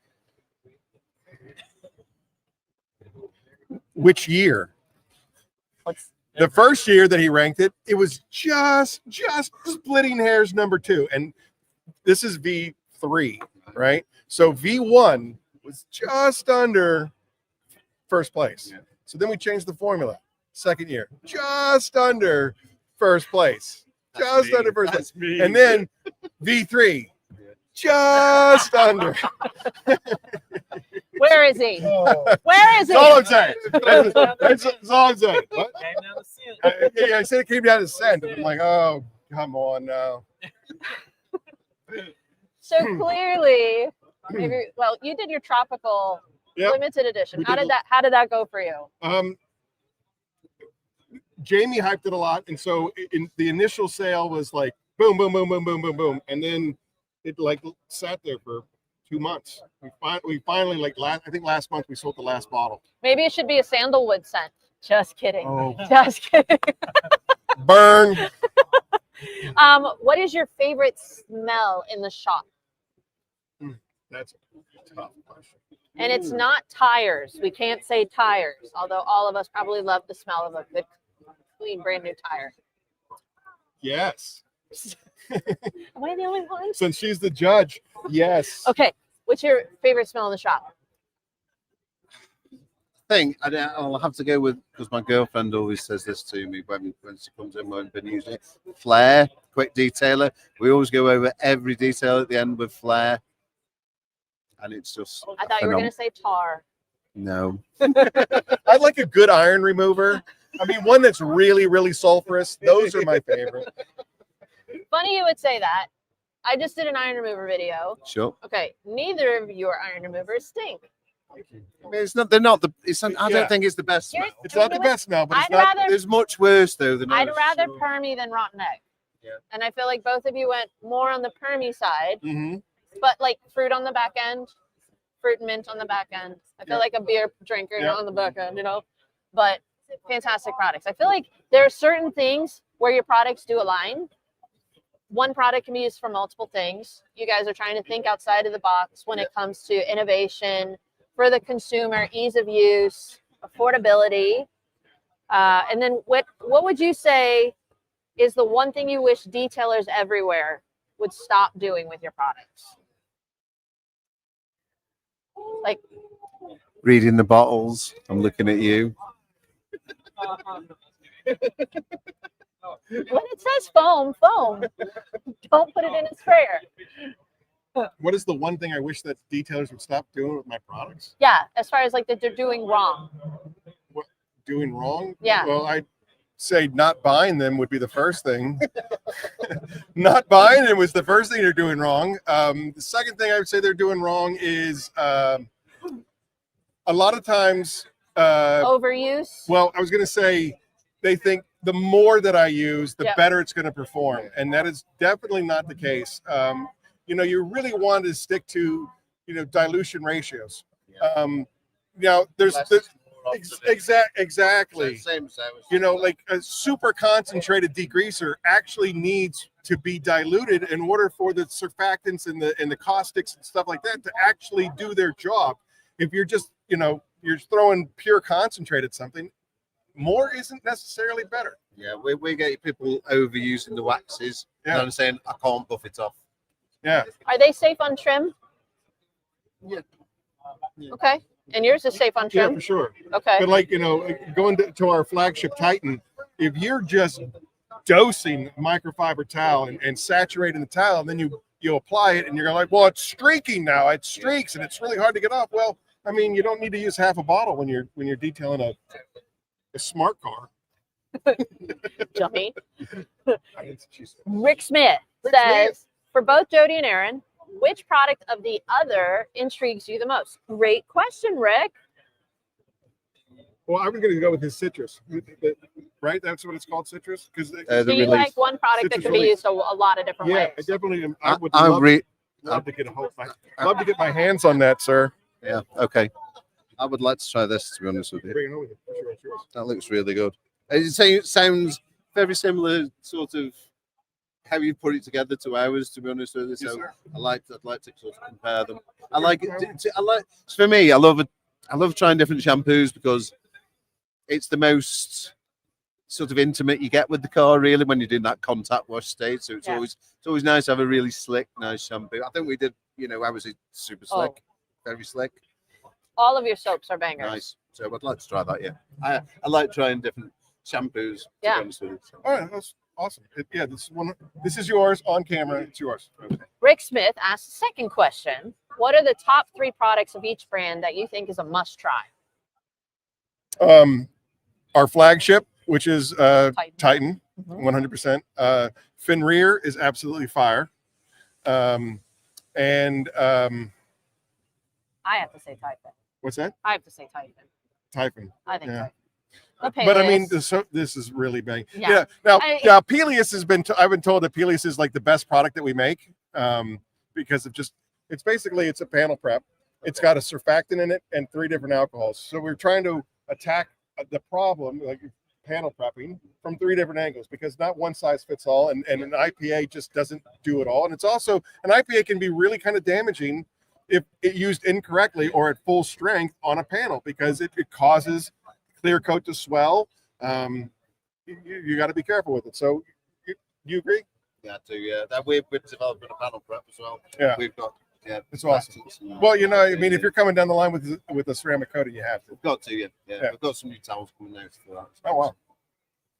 Which year? The first year that he ranked it, it was just splitting hairs number 2. And this is V3, right? So V1 was just under first place. Yeah. So then we changed the formula. Second year, just under first place. Just under first place. And then V3, just under. Where is he? Oh. Where is he? That's all I'm saying. That's all I'm saying. What? Came down to 10. Yeah, I said it came down to cent. I'm like, oh, come on now. So clearly, maybe, well, you did your tropical Yep. limited edition. We How did did that go for you? Jamie hyped it a lot, and so in the initial sale was like boom, boom, boom, boom, boom, boom, boom, and then it like sat there for 2 months. We finally I think last month we sold the last bottle. Maybe it should be a sandalwood scent. Just kidding. Oh, Just kidding. burn! What is your favorite smell in the shop? That's a tough question. And it's not tires. We can't say tires, although all of us probably love the smell of a good, clean, brand new tire. Yes. Am I the only one? Since she's the judge, yes. Okay. What's your favorite smell in the shop? I'll have to go with, because my girlfriend always says this to me when she comes in, when I've been using it. Flair, quick detailer. We always go over every detail at the end with Flair. And it's just. I thought you were going to say tar. No. I'd like a good iron remover. I mean, one that's really, really sulfurous. Those are my favorite. Funny you would say that. I just did an iron remover video. Sure. Okay, neither of your iron removers stink. I mean, it's not. They're not the. It's not, I Yeah. don't think it's the best smell. It's not the best smell, but it's I'd not. rather There's much worse though than. I'd ours, rather so- permy than rotten egg. Yeah. And I feel like both of you went more on the permy side, Mm-hmm. but like fruit on the back end, fruit and mint on the back end. I feel Yeah. like a beer drinker Yeah. on the back end, But fantastic products. I feel like there are certain things where your products do align. One product can be used for multiple things. You guys are trying to think outside of the box when it comes to innovation for the consumer, ease of use, affordability. And then what would you say is the one thing you wish detailers everywhere would stop doing with your products? Like, Reading the bottles. I'm looking at you. when it says foam, don't put it in a sprayer. What is the one thing I wish that detailers would stop doing with my products? Yeah, as far as like that they're doing wrong. Doing wrong? Yeah. Well, I'd say not buying them would be the first thing. Not buying them was the first thing they're doing wrong. The second thing I would say they're doing wrong is a lot of times. Overuse. Well, I was going to say they think the more that I use, the Yep. better it's going to perform, and that is definitely not the case. You really want to stick to dilution ratios. There's exactly. Same as ours. Like a super concentrated degreaser actually needs to be diluted in order for the surfactants and the caustics and stuff like that to actually do their job. If you're just you're throwing pure concentrate at something, more isn't necessarily better. Yeah, we get people overusing the waxes. Yeah. And I'm saying I can't buff it off. Yeah. Are they safe on trim? Yeah. Yeah. Okay. And yours is safe on Yeah, trim? for sure. Okay. But like, going to our flagship Titan, if you're just dosing microfiber towel and saturating the towel, and then you apply it and you're like, well, it's streaking now. It streaks and it's really hard to get off. Well, I mean, you don't need to use half a bottle when you're detailing a smart car. Johnny. Rick Smith says, for both Jody and Aaron, which product of the other intrigues you the most? Great question, Rick. Well, I was going to go with his citrus, right? That's what it's called, citrus? Because Do you like one product that Citrus can be release. used a lot of different yeah, I ways? definitely am. I would I love, re- love to get love to get my hands on that, sir. Yeah. Okay. I would like to try this, to be honest with you. Bring it over here. Sure, it's yours. That looks really good. It sounds very similar, sort of how you put it together to ours. To be honest with you, Yes, so sir. I'd like to sort of compare them. I like it. For me, I love trying different shampoos because it's the most sort of intimate you get with the car really when you're doing that contact wash stage. So it's Yeah. always nice to have a really slick, nice shampoo. I think we did, I was super Oh. slick, very slick, All of your soaps are bangers. nice. So I'd like to try that. Yeah, I like trying different shampoos. To Yeah. be honest with you. So. All right, that's awesome. This is yours on camera. It's yours. Rick Smith asked the second question. What are the top 3 products of each brand that you think is a must try? Our flagship, which is Titan, Mhm. 100%. Fenrir is absolutely fire. And I have to say Typhon. what's that? I have to say Typhon. Typhon. I think Yeah. so. But I mean, Peleus. this is really bang. Yeah. Yeah. Now, I- Peleus has been. I've been told that Peleus is like the best product that we make, because of it's basically a panel prep. It's got a surfactant in it and 3 different alcohols. So we're trying to attack the problem, like panel prepping, from 3 different angles, because not one size fits all, and an IPA just doesn't do it all. And it's also, an IPA can be really kind of damaging if it used incorrectly or at full strength on a panel, because it causes clear coat to swell. You got to be careful with it. So you agree? Yeah, yeah. That we're developing a panel prep as well. Yeah. We've got It's awesome. patents and- Well, I mean, if you're coming down the line with a ceramic coating, you have to. we've got to, yeah. Yeah. We've got some new towels coming out for that. Oh wow!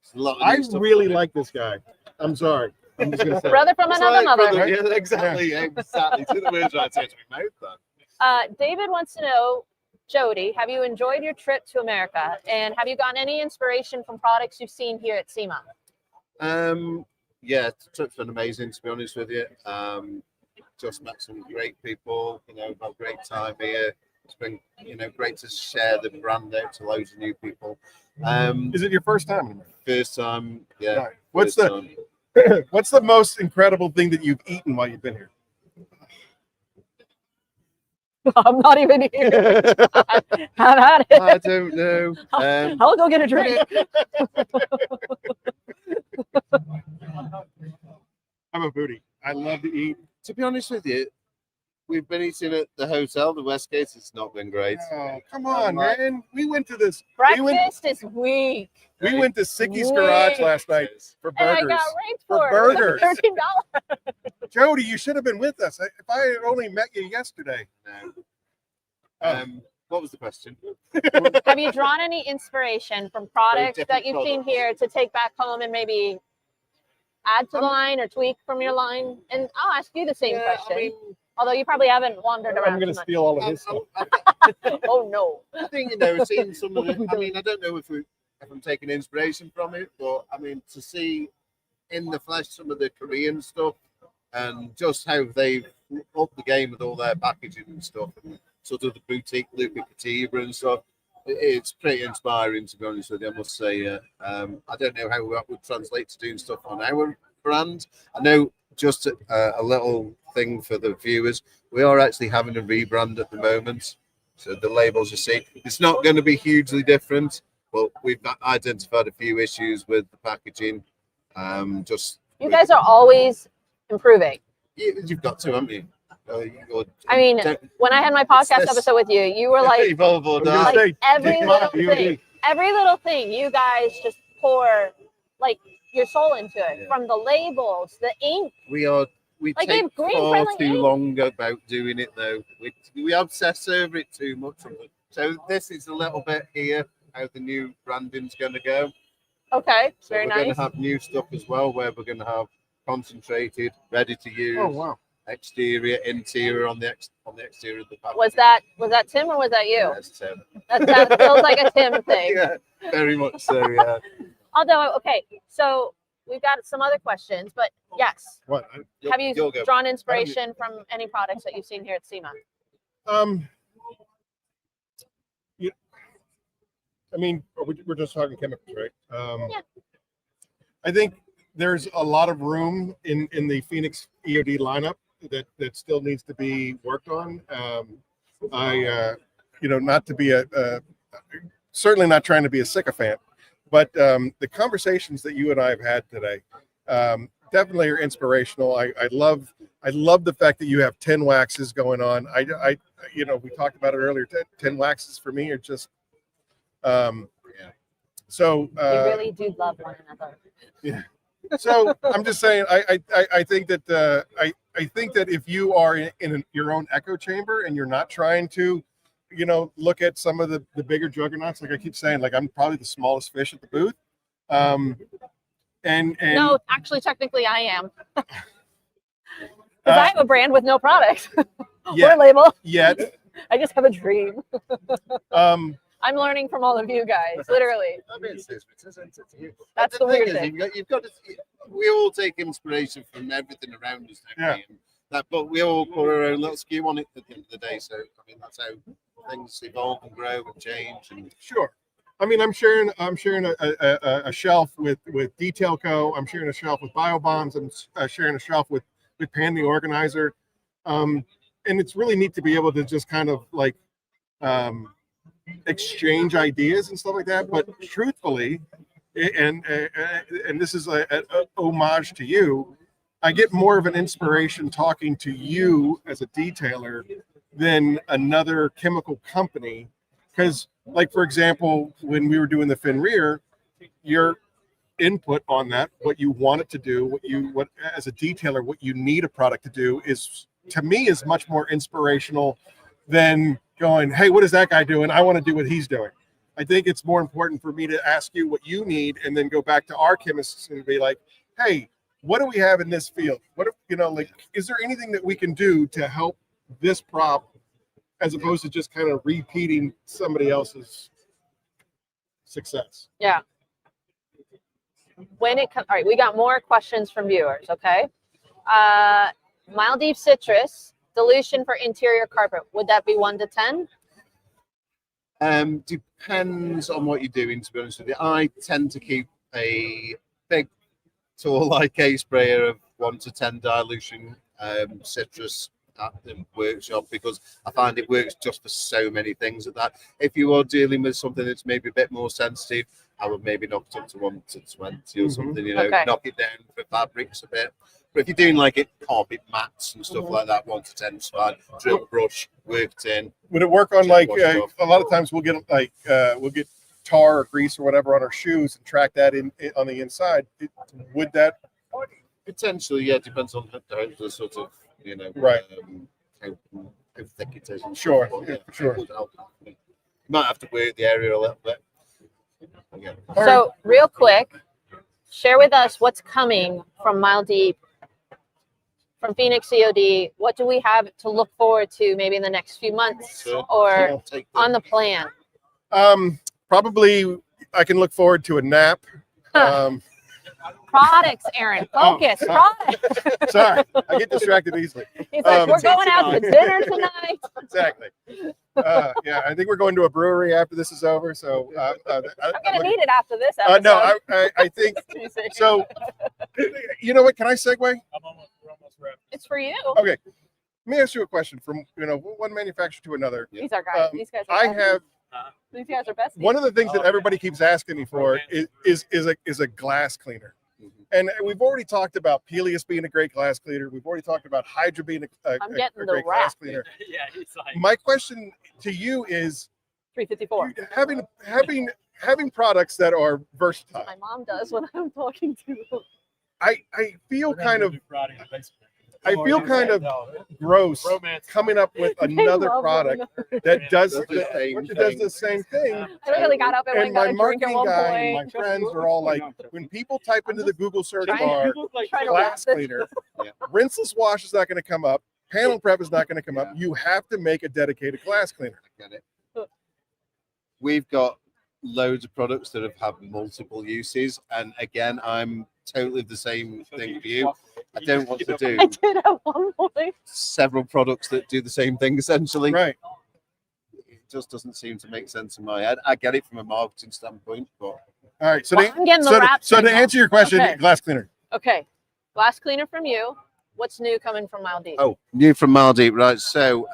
It's a lot of I new stuff really coming. like this guy. I'm sorry. I'm just gonna say. Brother from It's another like, mother. brother, yeah, exactly. Two the words right out of my mouth. Then. David wants to know, Jody, have you enjoyed your trip to America? And have you gotten any inspiration from products you've seen here at SEMA? Yeah, the trip's been amazing, to be honest with you. Just met some great people, had a great time here. It's been, great to share the brand out to loads of new people. Is it your first time in America? First time, yeah. Right. What's first the time. What's the most incredible thing that you've eaten while you've been here? I'm not even here. Have had it. I don't know. I'll go get a drink. I'm a foodie. I love to eat. To be honest with you, we've been eating at the hotel, the Westgate. It's not been great. Oh, come on, like- man. We went to this. Breakfast is weak. We went to Sicky's Garage last night for And I burgers. got raped For for it. burgers. $13. Jody, you should have been with us. If I had only met you yesterday. No. Oh. What was the question? Have you drawn any inspiration from products different that you've seen products. here to take back home and maybe add to the line or tweak from your line? And I'll ask you the same question. Although you probably haven't wandered around I'm going too to much. steal all of his stuff. Oh no. I think seeing some of it. I mean, I don't know if I'm taking inspiration from it, but I mean, to see in the flesh some of the Korean stuff and just how they've upped the game with all their packaging and stuff, and sort of the boutique Luca Cativa and stuff. It's pretty inspiring, to be honest with you. I must say, I don't know how that would translate to doing stuff on our brand. I know. Just a little thing for the viewers, we are actually having a rebrand at the moment. So the labels you see, it's not going to be hugely different, but we've identified a few issues with the packaging. You guys are always improving. You've got to, haven't you? I mean, when I had my podcast this- episode with you, you were like, evolve or I was gonna die. like every Take little my thing, every little thing, you guys just pour like your soul into it. Yeah. From the labels, the ink. We Like, take if green far friendly too ink- long about doing it though. We obsess over it too much. So this is a little bit here how the new branding's going to go. Okay, So very we're going nice. to have new stuff as well, where we're going to have concentrated, ready to use, Oh, wow. exterior, interior on the exterior of the package. Was that Tim or was that you? Yes, Tim. That feels like a Tim thing. Yeah, very much so. Yeah. Although, okay, so we've got some other questions, but yes, What? have you You'll go. drawn inspiration from any products that you've seen here at SEMA? I mean, we're just talking chemicals, right? Yeah. I think there's a lot of room in the Phoenix EOD lineup that still needs to be worked on. Not to be certainly not trying to be a sycophant, but the conversations that you and I have had today definitely are inspirational. I love the fact that you have 10 waxes going on. We talked about it earlier. 10 waxes for me are just So We really do love one another. yeah. So I'm just saying, I think that I think that if you are in your own echo chamber and you're not trying to, look at some of the bigger juggernauts, like I keep saying, like I'm probably the smallest fish at the booth. And No, actually, technically, I am. Because I have a brand with no product or label. Yet. I just have a dream. Um, I'm learning from all of you guys, literally. I mean, That's the weird thing. thing. You've got to, we all take inspiration from everything around us, don't we? And but we all put our own little skew on it at the end of the day. So I mean, that's how things evolve and grow and change. And sure. I mean, I'm sharing a shelf with Detail Co. I'm sharing a shelf with BioBombs. I'm sharing a shelf with Pan the Organizer. And it's really neat to be able to just kind of like exchange ideas and stuff like that. But truthfully, and this is a homage to you, I get more of an inspiration talking to you as a detailer than another chemical company. Because, like, for example, when we were doing the fin rear, your input on that, what you want it to do, what as a detailer, what you need a product to do is, to me, is much more inspirational than going, hey, what is that guy doing? I want to do what he's doing. I think it's more important for me to ask you what you need and then go back to our chemists and be like, hey, what do we have in this field? What if, like, is there anything that we can do to help this problem, as opposed to just kind of repeating somebody else's success? Yeah. When it comes, all right, we got more questions from viewers. Okay. Mild Deep Citrus dilution for interior carpet. Would that be 1 to 10? Depends on what you're doing, to be honest with you. I tend to keep a big tool like a sprayer of 1 to 10 dilution citrus at the workshop, because I find it works just for so many things at that. If you are dealing with something that's maybe a bit more sensitive, I would maybe knock it up to 1 to 20 or something, knock it down for fabrics a bit. But if you're doing like it carpet mats and stuff like that, 1 to 10 is fine. Drill brush, worked in. Would it work on like a lot of times we'll get tar or grease or whatever on our shoes and track that in on the inside? Would that potentially? Yeah, depends on the sort of right. How thick it is. Sure, yeah, sure. You might have to work the area a little bit. Yeah. So real quick, share with us what's coming from Mild Deep, from Phoenix COD. What do we have to look forward to maybe in the next few months or on the plan? Probably I can look forward to a nap. Products, Aaron. Focus. Products. Sorry, I get distracted easily. He's like, we're going out to dinner tonight. Exactly. Yeah, I think we're going to a brewery after this is over. So I'm gonna need it after this episode. No, I think so. You know what? Can I segue? We're almost wrapped. It's for you. Okay. Let me ask you a question from one manufacturer to another. These are guys. These guys. These guys are besties. One of the things that everybody keeps asking me for is a glass cleaner. And we've already talked about Peleus being a great glass cleaner. We've already talked about Hydra being a great glass cleaner. Yeah, it's like, my question to you is 354. Having products that are versatile. My mom does when I'm talking to them. I feel kind of gross coming up with another product that does the same thing. I really got up and my got a drink at marketing one guy point. and my friends are all like, when people type into the Google search bar glass cleaner, rinseless wash is not going to come up, panel prep is not going to come up. You have to make a dedicated glass cleaner. Get it. We've got loads of products that have multiple uses, and again, I'm totally the same thing for you. I don't want to do I did at one point. several products that do the same thing essentially. Right. It just doesn't seem to make sense in my head. I get it from a marketing standpoint, but All right. So, I'm getting the wrap to signal. answer your question, Okay. glass cleaner. Okay. Glass cleaner from you. What's new coming from Mild Deep? oh, new from Mild Deep, right? So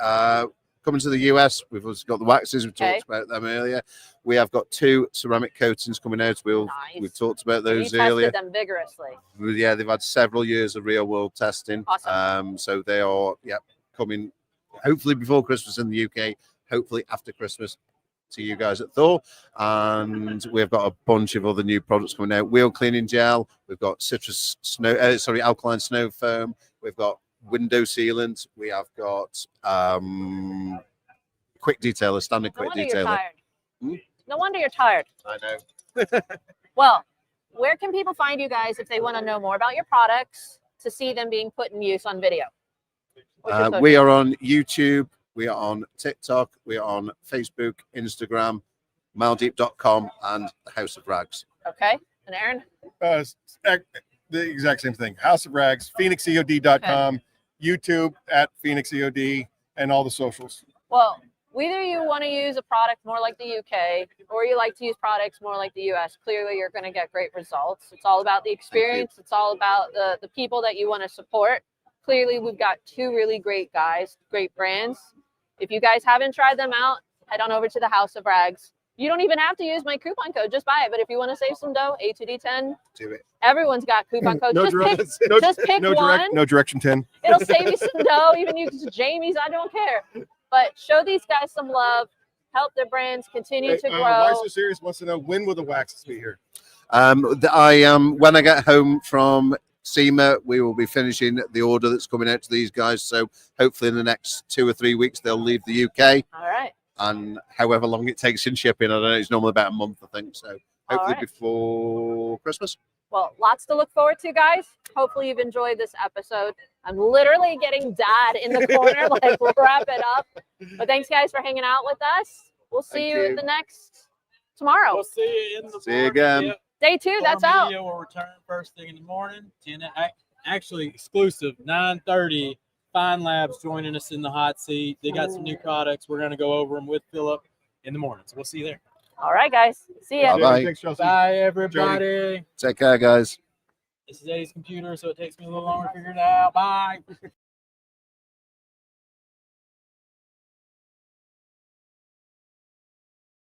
coming to the US, we've also got the waxes. We talked about them earlier. We have got 2 ceramic coatings coming out. Nice. We've talked about You those tested earlier. them vigorously. Yeah, they've had several years of real world testing. Awesome. So they are coming hopefully before Christmas in the UK, hopefully after Christmas to you guys at Thor. And we've got a bunch of other new products coming out. Wheel cleaning gel. We've got alkaline snow foam. We've got window sealant. We have got quick detailer, standard No quick wonder you're detailer. tired. Hmm? No wonder you're tired. I know. Well, where can people find you guys if they want to know more about your products to see them being put in use on video? What's your social? We are on YouTube. We are on TikTok. We are on Facebook, Instagram, miledeep.com, and the House of Rags. Okay. And Aaron? The exact same thing. House of Rags, phoenixeod.com, YouTube at phoenixeod, and all the socials. Well, whether you want to use a product more like the UK or you like to use products more like the US, clearly you're going to get great results. It's all about the experience. It's all about the people that you want to support. Clearly, we've got two really great guys, great brands. If you guys haven't tried them out, head on over to the House of Rags. You don't even have to use my coupon code. Just buy it. But if you want to save some dough, A2D10. Do it. Everyone's got coupon codes. Just pick no one. No direction 10. It'll save you some dough. Even use Jamie's. I don't care. But show these guys some love. Help their brands continue to grow. Why So Serious wants to know, when will the waxes be here? When I get home from SEMA, we will be finishing the order that's coming out to these guys. So hopefully in the next 2 or 3 weeks, they'll leave the UK. All right. And however long it takes in shipping, I don't know, it's normally about a month, I think. So hopefully before Christmas. Well, lots to look forward to, guys. Hopefully you've enjoyed this episode. I'm literally getting Dad in the corner, like we'll wrap it up. But thanks, guys, for hanging out with us. We'll see you in the next tomorrow. We'll see you in the See you again. Yep. Day 2, that's Our out. video will return first thing in the morning. 10, actually exclusive, 9:30. Fine Labs joining us in the hot seat. They got some new products. We're going to go over them with Philip in the morning. So we'll see you there. All right, guys. See ya. Bye-bye. Thanks, Chelsea. Bye, everybody. Take care, guys. This is Eddie's computer, so it takes me a little longer to figure it out. Bye.